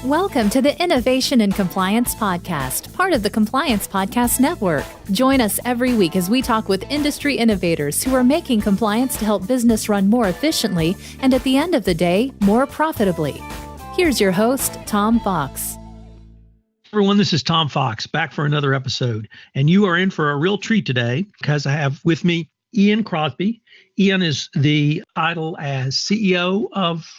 Welcome to the Innovation and Compliance Podcast, part of the Compliance Podcast Network. Join us every week as we talk with industry innovators who are making compliance to help business run more efficiently and at the end of the day, more profitably. Here's your host, Tom Fox. Everyone, this is Tom Fox, back for another episode. And you are in for a real treat today because I have with me Ian Crosby. Ian is the title as CEO of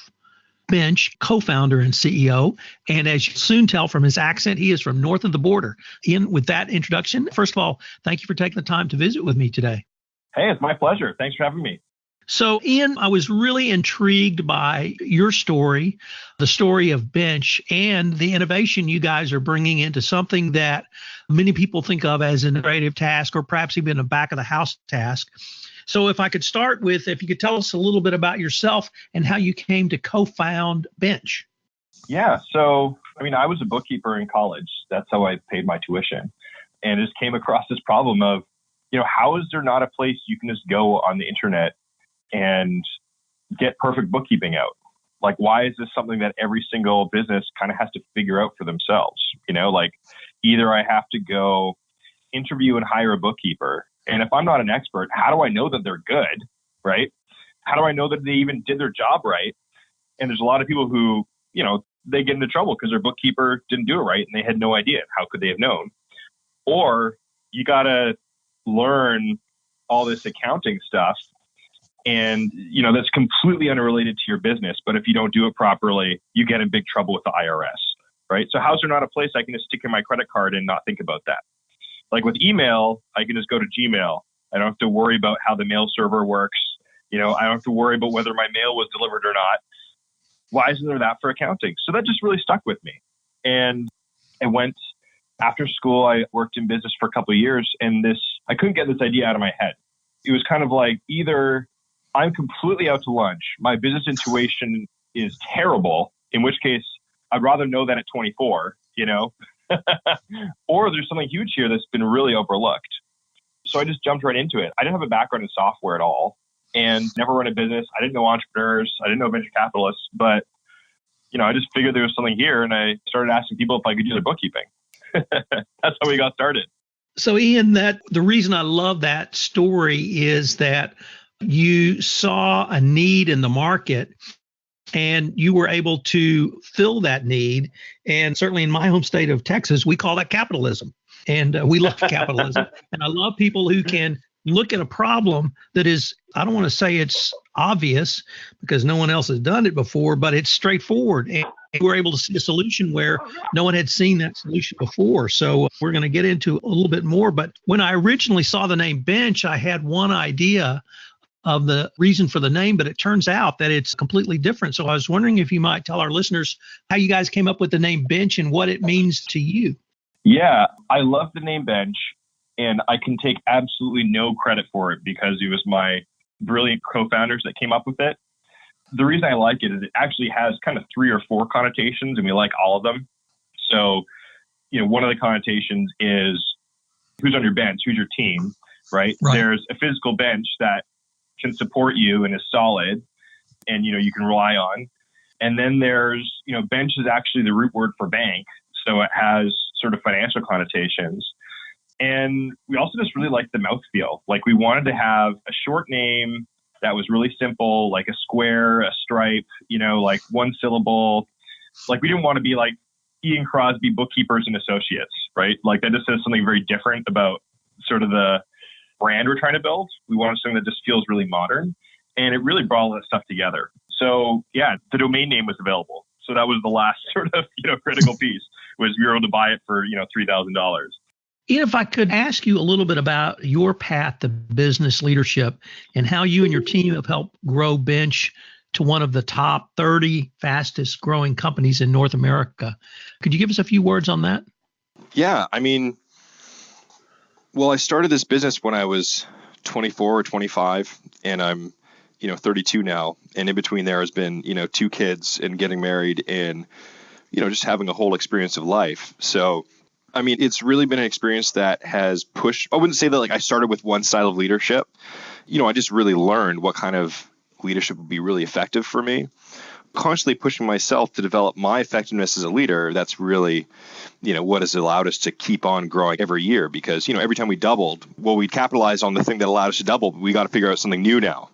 Bench, co-founder and CEO. And as you soon tell from his accent, he is from north of the border. Ian, with that introduction, first of all, thank you for taking the time to visit with me today. Hey, it's my pleasure. Thanks for having me. So, Ian, I was really intrigued by your story, the story of Bench, and the innovation you guys are bringing into something that many people think of as an innovative task or perhaps even a back of the house task. So if I could start with, if you could tell us a little bit about yourself and how you came to co-found Bench. Yeah. So, I was a bookkeeper in college. That's how I paid my tuition. And just came across this problem of, how is there not a place you can just go on the internet and get perfect bookkeeping out? Like, why is this something that every single business kind of has to figure out for themselves? Either I have to go interview and hire a bookkeeper. And if I'm not an expert, how do I know that they're good, right? How do I know that they even did their job right? And there's a lot of people who, they get into trouble because their bookkeeper didn't do it right and they had no idea. How could they have known? Or you got to learn all this accounting stuff and, that's completely unrelated to your business. But if you don't do it properly, you get in big trouble with the IRS, right? So how's there not a place I can just stick in my credit card and not think about that? Like with email, I can just go to Gmail. I don't have to worry about how the mail server works. I don't have to worry about whether my mail was delivered or not. Why isn't there that for accounting? So that just really stuck with me. And I went after school. I worked in business for a couple of years, and I couldn't get this idea out of my head. It was kind of like either I'm completely out to lunch, my business intuition is terrible, in which case I'd rather know that at 24, or there's something huge here that's been really overlooked. So I just jumped right into it. I didn't have a background in software at all and never run a business. I didn't know entrepreneurs. I didn't know venture capitalists, but I just figured there was something here and I started asking people if I could do their bookkeeping. That's how we got started. So Ian, the reason I love that story is that you saw a need in the market and you were able to fill that need. And certainly in my home state of Texas, we call that capitalism. And we love capitalism. And I love people who can look at a problem that is, I don't want to say it's obvious because no one else has done it before, but it's straightforward. And we're able to see a solution where no one had seen that solution before. So we're going to get into a little bit more. But when I originally saw the name Bench, I had one idea of the reason for the name, but it turns out that it's completely different. So I was wondering if you might tell our listeners how you guys came up with the name Bench and what it means to you. Yeah, I love the name Bench, and I can take absolutely no credit for it because it was my brilliant co-founders that came up with it. The reason I like it is it actually has kind of 3 or 4 connotations, and we like all of them. So, one of the connotations is who's on your bench, who's your team, right? There's a physical bench that can support you and is solid and, you can rely on. And then there's, bench is actually the root word for bank. So it has sort of financial connotations. And we also just really like the mouthfeel. Like we wanted to have a short name that was really simple, like a square, a stripe, like one syllable. Like we didn't want to be like Ian Crosby Bookkeepers and Associates, right? Like that just says something very different about sort of the brand we're trying to build. We wanted something that just feels really modern, and it really brought all that stuff together. So yeah, the domain name was available. So that was the last sort of, critical piece was we were able to buy it for, $3,000. Ian, if I could ask you a little bit about your path to business leadership and how you and your team have helped grow Bench to one of the top 30 fastest growing companies in North America. Could you give us a few words on that? Yeah, well, I started this business when I was 24 or 25, and I'm, 32 now. And in between there has been, 2 kids and getting married and, just having a whole experience of life. So, it's really been an experience that has pushed, I wouldn't say that I started with one style of leadership. I just really learned what kind of leadership would be really effective for me. constantly pushing myself to develop my effectiveness as a leader, that's really, what has allowed us to keep on growing every year. Because, every time we doubled, well, we capitalized on the thing that allowed us to double, but we got to figure out something new now,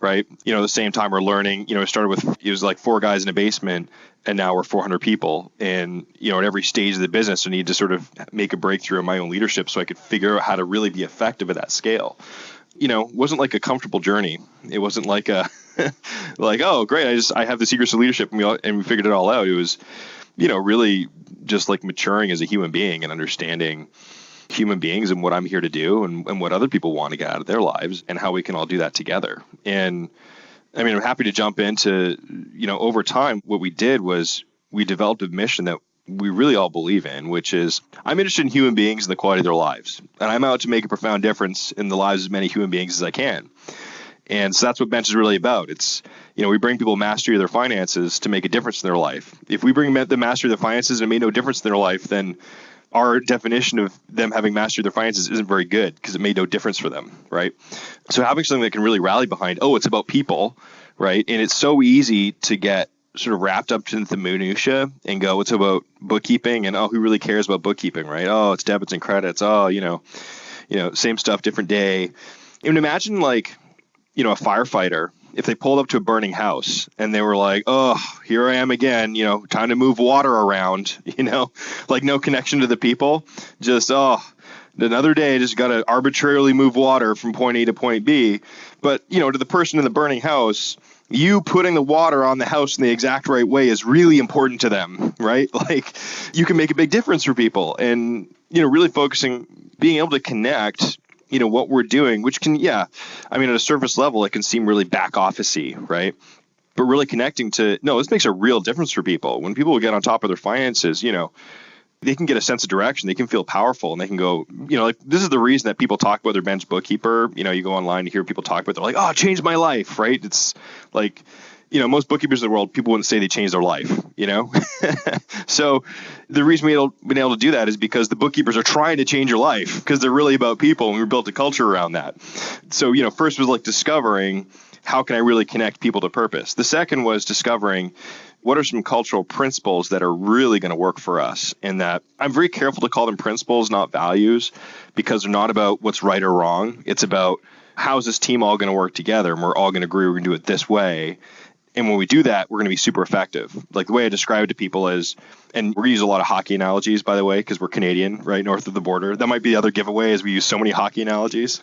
right? At the same time we're learning, it started with, it was like 4 guys in a basement, and now we're 400 people. And, at every stage of the business, I need to sort of make a breakthrough in my own leadership so I could figure out how to really be effective at that scale. It wasn't like a comfortable journey. It wasn't like a, like, oh, great, I have the secrets of leadership and we figured it all out. It was, really just like maturing as a human being and understanding human beings and what I'm here to do and what other people want to get out of their lives and how we can all do that together. And I'm happy to jump into, over time, what we did was we developed a mission that we really all believe in, which is I'm interested in human beings and the quality of their lives. And I'm out to make a profound difference in the lives of as many human beings as I can. And so that's what Bench is really about. It's, we bring people mastery of their finances to make a difference in their life. If we bring the mastery of their finances and it made no difference in their life, then our definition of them having mastery of their finances isn't very good because it made no difference for them, right? So having something that can really rally behind, it's about people, right? And it's so easy to get sort of wrapped up to the minutia and go, it's about bookkeeping and, who really cares about bookkeeping, right? It's debits and credits. Same stuff, different day. And imagine like, a firefighter, if they pulled up to a burning house and they were like, here I am again, time to move water around, like no connection to the people, just, another day, just got to arbitrarily move water from point A to point B. But, to the person in the burning house, you putting the water on the house in the exact right way is really important to them, right? Like you can make a big difference for people and, really focusing, being able to connect, what we're doing, which can, at a surface level, it can seem really back office-y, right? But really connecting to, no, this makes a real difference for people. When people get on top of their finances, they can get a sense of direction. They can feel powerful and they can go, like this is the reason that people talk about their bench bookkeeper. You go online to hear people talk about, they're like, it changed my life, right? It's like, most bookkeepers in the world, people wouldn't say they changed their life, So the reason we've been able to do that is because the bookkeepers are trying to change your life because they're really about people and we built a culture around that. So, first was like discovering how can I really connect people to purpose? The second was discovering what are some cultural principles that are really going to work for us, and that I'm very careful to call them principles, not values, because they're not about what's right or wrong. It's about how is this team all going to work together, and we're all going to agree we're going to do it this way. And when we do that, we're going to be super effective. Like the way I describe it to people is, and we're going to use a lot of hockey analogies, by the way, because we're Canadian, right north of the border. That might be the other giveaway, is we use so many hockey analogies.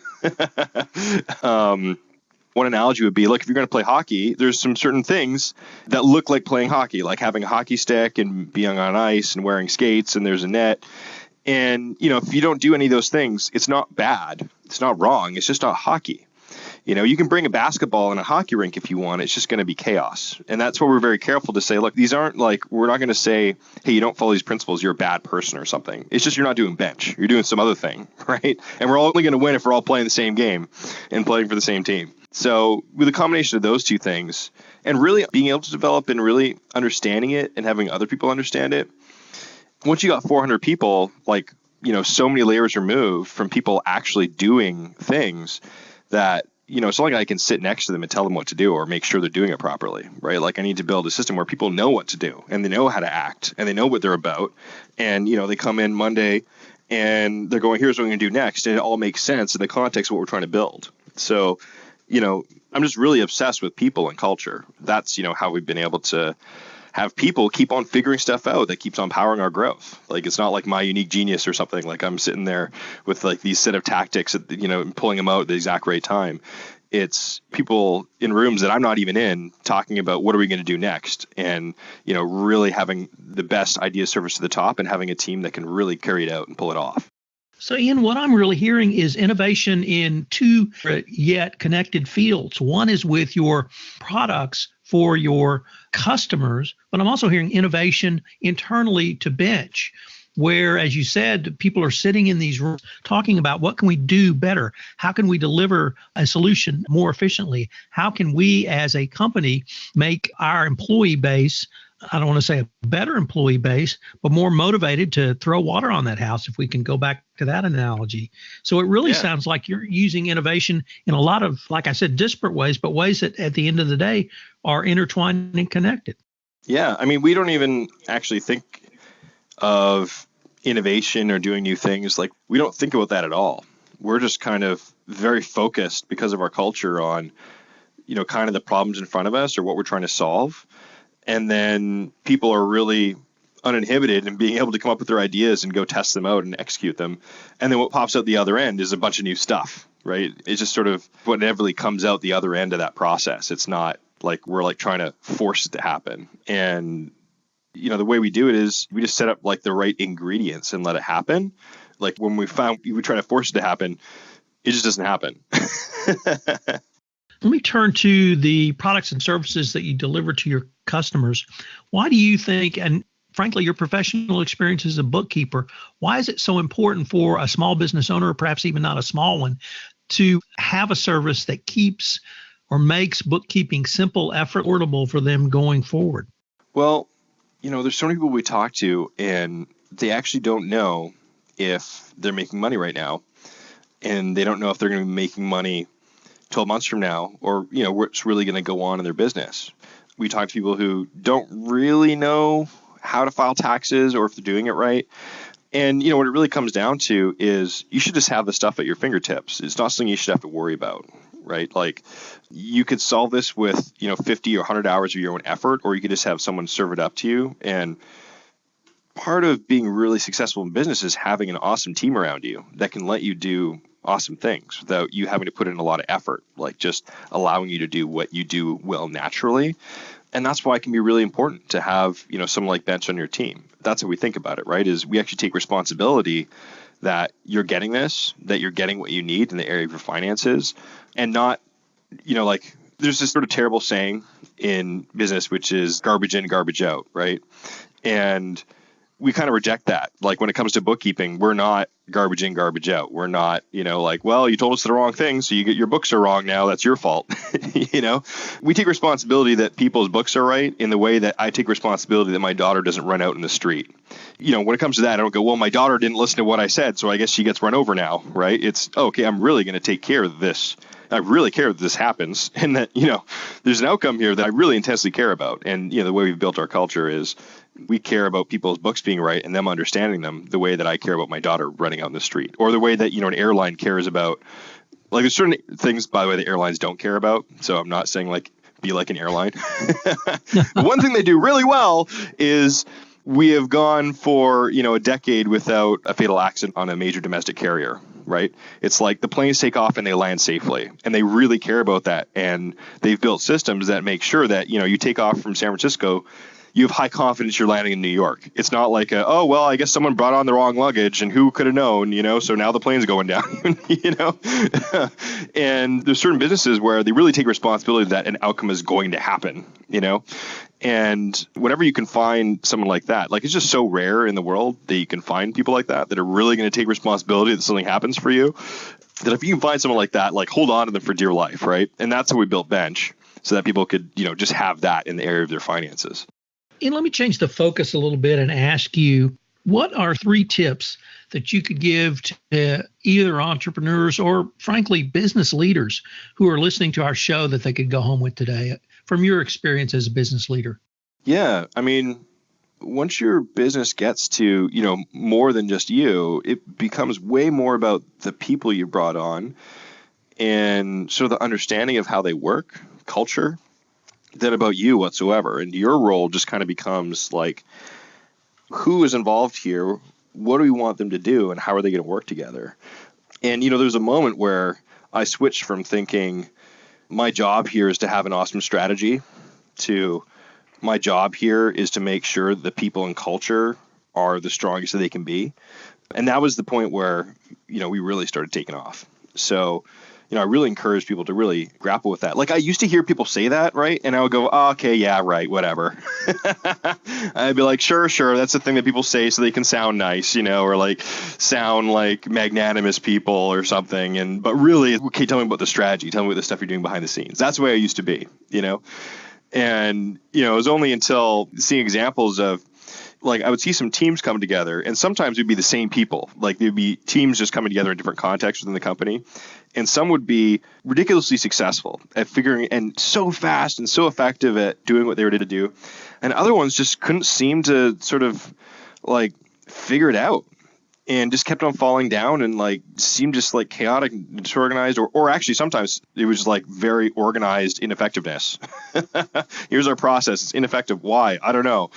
One analogy would be, look, if you're going to play hockey, there's some certain things that look like playing hockey, like having a hockey stick and being on ice and wearing skates and there's a net. And, if you don't do any of those things, it's not bad. It's not wrong. It's just not hockey. You can bring a basketball in a hockey rink if you want. It's just going to be chaos. And that's why we're very careful to say, look, these aren't like, we're not going to say, hey, you don't follow these principles, you're a bad person or something. It's just you're not doing bench. You're doing some other thing, right? And we're only going to win if we're all playing the same game and playing for the same team. So with a combination of those two things and really being able to develop and really understanding it and having other people understand it, once you got 400 people, like, so many layers removed from people actually doing things that, it's not like I can sit next to them and tell them what to do or make sure they're doing it properly, right? Like I need to build a system where people know what to do and they know how to act and they know what they're about. And, they come in Monday and they're going, here's what we're going to do next. And it all makes sense in the context of what we're trying to build. So, I'm just really obsessed with people and culture. That's, how we've been able to have people keep on figuring stuff out that keeps on powering our growth. Like it's not like my unique genius or something. Like I'm sitting there with like these set of tactics, pulling them out at the exact right time. It's people in rooms that I'm not even in talking about what are we going to do next, and really having the best idea surface to the top and having a team that can really carry it out and pull it off. So, Ian, what I'm really hearing is innovation in two yet connected fields. One is with your products for your customers, but I'm also hearing innovation internally to Bench, where, as you said, people are sitting in these rooms talking about what can we do better? How can we deliver a solution more efficiently? How can we as a company make our employee base I don't want to say a better employee base, but more motivated to throw water on that house, if we can go back to that analogy. So it really sounds like you're using innovation in a lot of, like I said, disparate ways, but ways that at the end of the day are intertwined and connected. Yeah. I mean, we don't even actually think of innovation or doing new things. Like, we don't think about that at all. We're just kind of very focused because of our culture on, kind of the problems in front of us or what we're trying to solve. And then people are really uninhibited in being able to come up with their ideas and go test them out and execute them. And then what pops out the other end is a bunch of new stuff, right? It's just sort of what inevitably comes out the other end of that process. It's not like we're like trying to force it to happen. And, the way we do it is we just set up like the right ingredients and let it happen. Like when we try to force it to happen, it just doesn't happen. Let me turn to the products and services that you deliver to your customers. Why do you think, and frankly, your professional experience as a bookkeeper, why is it so important for a small business owner, or perhaps even not a small one, to have a service that keeps or makes bookkeeping simple, affordable for them going forward? Well, there's so many people we talk to, and they actually don't know if they're making money right now, and they don't know if they're going to be making money 12 months from now, or, what's really going to go on in their business. We talk to people who don't really know how to file taxes or if they're doing it right. And, what it really comes down to is you should just have the stuff at your fingertips. It's not something you should have to worry about, right? Like, you could solve this with, 50 or 100 hours of your own effort, or you could just have someone serve it up to you. And part of being really successful in business is having an awesome team around you that can let you do awesome things without you having to put in a lot of effort, like just allowing you to do what you do well naturally. And that's why it can be really important to have, someone like Bench on your team. That's how we think about it, right? Is we actually take responsibility that you're getting this, that you're getting what you need in the area of your finances, and not, like there's this sort of terrible saying in business, which is garbage in, garbage out, right? And we kind of reject that. Like when it comes to bookkeeping, we're not garbage in, garbage out. We're not, like, well, you told us the wrong thing, so your books are wrong now. That's your fault. We take responsibility that people's books are right in the way that I take responsibility that my daughter doesn't run out in the street. When it comes to that, I don't go, well, my daughter didn't listen to what I said, so I guess she gets run over now, right? It's, okay, I'm really going to take care of this. I really care that this happens, and that, there's an outcome here that I really intensely care about. And, the way we've built our culture is we care about people's books being right and them understanding them the way that I care about my daughter running out in the street, or the way that, an airline cares about, like there's certain things, by the way, that airlines don't care about. So I'm not saying like, be like an airline. The one thing they do really well is we have gone for, a decade without a fatal accident on a major domestic carrier, right? It's like the planes take off and they land safely, and they really care about that. And they've built systems that make sure that, you take off from San Francisco, you have high confidence you're landing in New York. It's not like, oh, well, I guess someone brought on the wrong luggage and who could have known, so now the plane's going down, And there's certain businesses where they really take responsibility that an outcome is going to happen, And whenever you can find someone like that, like it's just so rare in the world that you can find people like that are really going to take responsibility that something happens for you, that if you can find someone like that, like hold on to them for dear life, right? And that's how we built Bench, so that people could, just have that in the area of their finances. And let me change the focus a little bit and ask you, what are 3 tips that you could give to either entrepreneurs or, frankly, business leaders who are listening to our show that they could go home with today from your experience as a business leader? Yeah. I mean, once your business gets to, more than just you, it becomes way more about the people you brought on and sort of the understanding of how they work, culture, than about you whatsoever. And your role just kind of becomes like, who is involved here? What do we want them to do? And how are they going to work together? And, there's a moment where I switched from thinking my job here is to have an awesome strategy to my job here is to make sure the people and culture are the strongest that they can be. And that was the point where, we really started taking off. So, I really encourage people to really grapple with that. Like I used to hear people say that, right? And I would go, oh, okay, yeah, right, whatever. I'd be like, sure, that's the thing that people say so they can sound nice, or like sound like magnanimous people or something. But really, okay, tell me about the strategy. Tell me what the stuff you're doing behind the scenes. That's the way I used to be, And, it was only until seeing examples of, like, I would see some teams come together, and sometimes it would be the same people. Like, there'd be teams just coming together in different contexts within the company. And some would be ridiculously successful at figuring, and so fast and so effective at doing what they were to do. And other ones just couldn't seem to sort of like figure it out, and just kept on falling down, and like seemed just like chaotic and disorganized, or actually sometimes it was like very organized ineffectiveness. Here's our process. It's ineffective. Why? I don't know.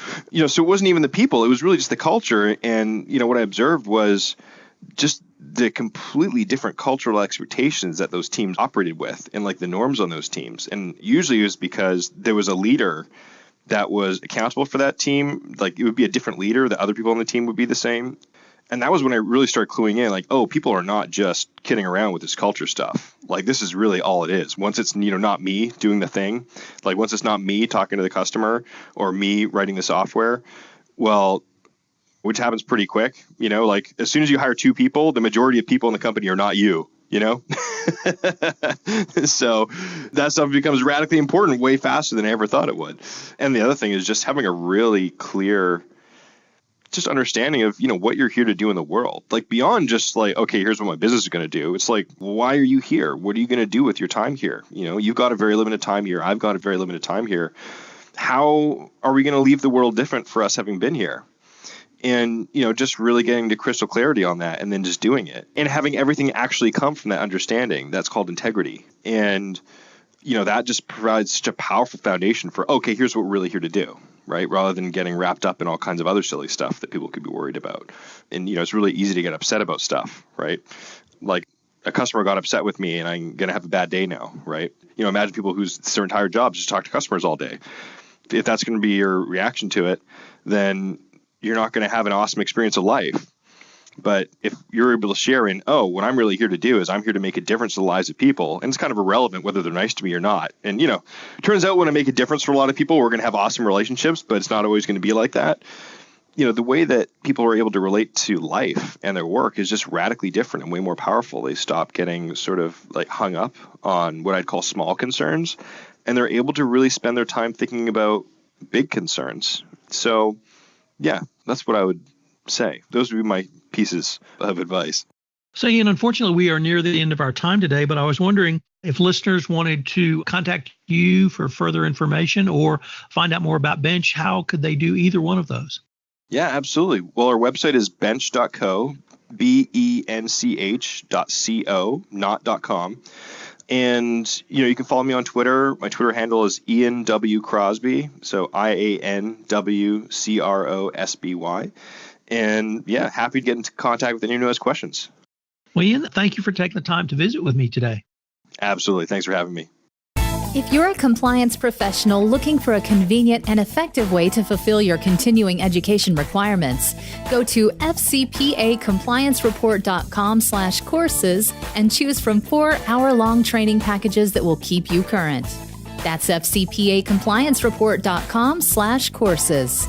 So it wasn't even the people. It was really just the culture. And, what I observed was just the completely different cultural expectations that those teams operated with, and like the norms on those teams. And usually it was because there was a leader that was accountable for that team. Like, it would be a different leader. The other people on the team would be the same. And that was when I really started cluing in, like, oh, people are not just kidding around with this culture stuff. Like, this is really all it is. Once it's, not me doing the thing, like once it's not me talking to the customer or me writing the software, well, which happens pretty quick, like as soon as you hire 2 people, the majority of people in the company are not you, So that stuff becomes radically important way faster than I ever thought it would. And the other thing is just having a really clear just understanding of, what you're here to do in the world. Like, beyond just like, okay, here's what my business is going to do. It's like, why are you here? What are you going to do with your time here? You've got a very limited time here. I've got a very limited time here. How are we going to leave the world different for us having been here? And, just really getting to crystal clarity on that, and then just doing it and having everything actually come from that understanding. That's called integrity. And, that just provides such a powerful foundation for, okay, here's what we're really here to do. Right? Rather than getting wrapped up in all kinds of other silly stuff that people could be worried about. And, it's really easy to get upset about stuff, right? Like, a customer got upset with me and I'm going to have a bad day now, right? Imagine people whose their entire job is just talk to customers all day. If that's going to be your reaction to it, then you're not going to have an awesome experience of life. But if you're able to share in, oh, what I'm really here to do is I'm here to make a difference in the lives of people, and it's kind of irrelevant whether they're nice to me or not. And, turns out when I make a difference for a lot of people, we're going to have awesome relationships, but it's not always going to be like that. The way that people are able to relate to life and their work is just radically different and way more powerful. They stop getting sort of like hung up on what I'd call small concerns, and they're able to really spend their time thinking about big concerns. So, yeah, that's what I would say. Those would be my pieces of advice. So, Ian, unfortunately, we are near the end of our time today, but I was wondering if listeners wanted to contact you for further information or find out more about Bench, how could they do either one of those? Yeah, absolutely. Well, our website is bench.co, bench.co, not .com. And, you can follow me on Twitter. My Twitter handle is Ian W. Crosby, so IANWCROSBY. And yeah, happy to get into contact with anyone who has questions. Well, Ian, thank you for taking the time to visit with me today. Absolutely. Thanks for having me. If you're a compliance professional looking for a convenient and effective way to fulfill your continuing education requirements, go to fcpacompliancereport.com/courses and choose from 4 hour-long training packages that will keep you current. That's fcpacompliancereport.com/courses.